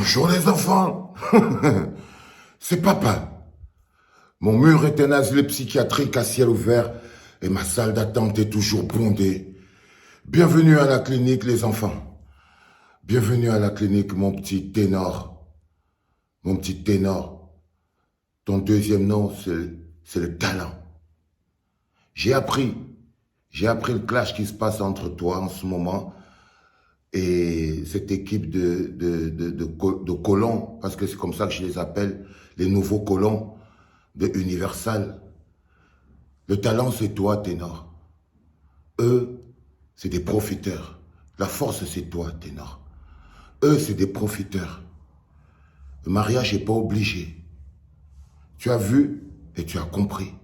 Bonjour les enfants. C'est papa. Mon mur est un asile psychiatrique à ciel ouvert et ma salle d'attente est toujours bondée. Bienvenue à la clinique les enfants. Bienvenue à la clinique mon petit ténor. Mon petit ténor. Ton deuxième nom c'est le talent. J'ai appris le clash qui se passe entre toi en ce moment et cette équipe de colons, parce que c'est comme ça que je les appelle, les nouveaux colons de Universal. Le talent, c'est toi, ténor. Eux, c'est des profiteurs. La force, c'est toi, ténor. Eux, c'est des profiteurs. Le mariage n'est pas obligé. Tu as vu et tu as compris.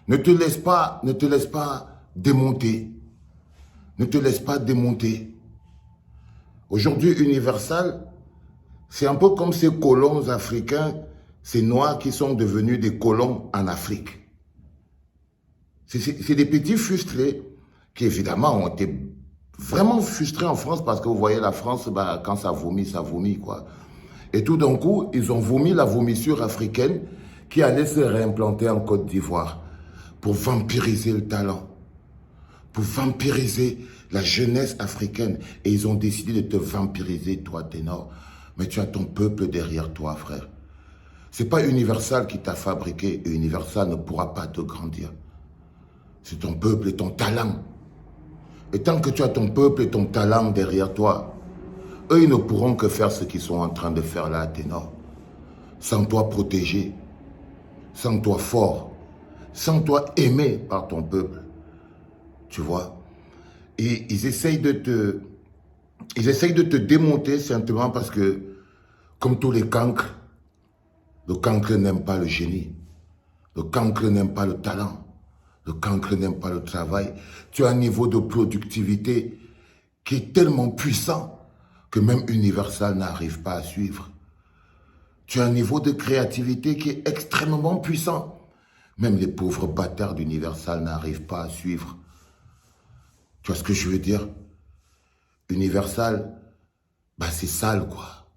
Ne te laisse pas démonter. Ne te laisse pas démonter. Aujourd'hui, Universal, c'est un peu comme ces colons africains, ces noirs qui sont devenus des colons en Afrique. C'est des petits frustrés qui, évidemment, ont été vraiment frustrés en France parce que vous voyez, la France, bah, quand ça vomit, quoi. Et tout d'un coup, ils ont vomi la vomissure africaine qui allait se réimplanter en Côte d'Ivoire pour vampiriser le talent, pour vampiriser la jeunesse africaine. Et ils ont décidé de te vampiriser, toi, ténor. Mais tu as ton peuple derrière toi, frère. C'est pas Universal qui t'a fabriqué. Et Universal ne pourra pas te grandir. C'est ton peuple et ton talent. Et tant que tu as ton peuple et ton talent derrière toi, eux, ils ne pourront que faire ce qu'ils sont en train de faire là, ténor. Sans toi protégé, sans toi fort, sans toi aimé par ton peuple. Tu vois? Et ils essayent de te démonter simplement parce que, comme tous les cancres, le cancre n'aime pas le génie. Le cancre n'aime pas le talent. Le cancre n'aime pas le travail. Tu as un niveau de productivité qui est tellement puissant que même Universal n'arrive pas à suivre. Tu as un niveau de créativité qui est extrêmement puissant. Même les pauvres bâtards d'Universal n'arrivent pas à suivre. Tu vois ce que je veux dire? Universal, bah c'est sale, quoi.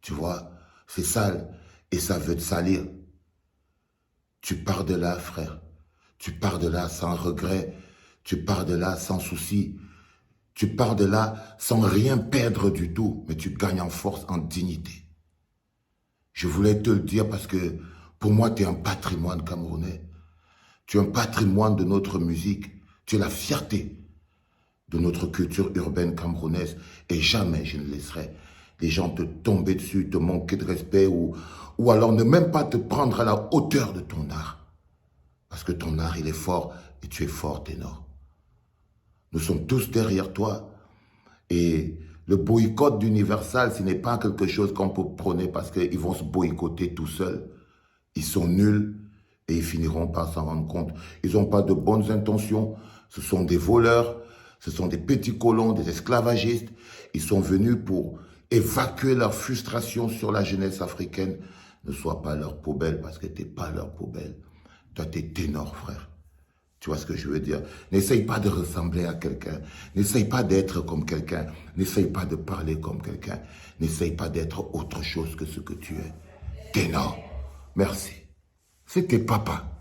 Tu vois? C'est sale. Et ça veut te salir. Tu pars de là, frère. Tu pars de là sans regret. Tu pars de là sans souci. Tu pars de là sans rien perdre du tout. Mais tu gagnes en force, en dignité. Je voulais te le dire parce que pour moi, tu es un patrimoine camerounais. Tu es un patrimoine de notre musique. Tu es la fierté de notre culture urbaine camerounaise. Et jamais je ne laisserai les gens te tomber dessus, te manquer de respect ou alors ne même pas te prendre à la hauteur de ton art. Parce que ton art, il est fort et tu es fort, ténor. Nous sommes tous derrière toi. Et le boycott d'Universal, ce n'est pas quelque chose qu'on peut prôner parce qu'ils vont se boycotter tout seuls. Ils sont nuls et ils finiront par s'en rendre compte. Ils n'ont pas de bonnes intentions. Ce sont des voleurs. Ce sont des petits colons, des esclavagistes. Ils sont venus pour évacuer leur frustration sur la jeunesse africaine. Ne sois pas leur poubelle parce que tu n'es pas leur poubelle. Toi, tu es ténor, frère. Tu vois ce que je veux dire? N'essaye pas de ressembler à quelqu'un. N'essaye pas d'être comme quelqu'un. N'essaye pas de parler comme quelqu'un. N'essaye pas d'être autre chose que ce que tu es. Ténor, merci. C'était papa.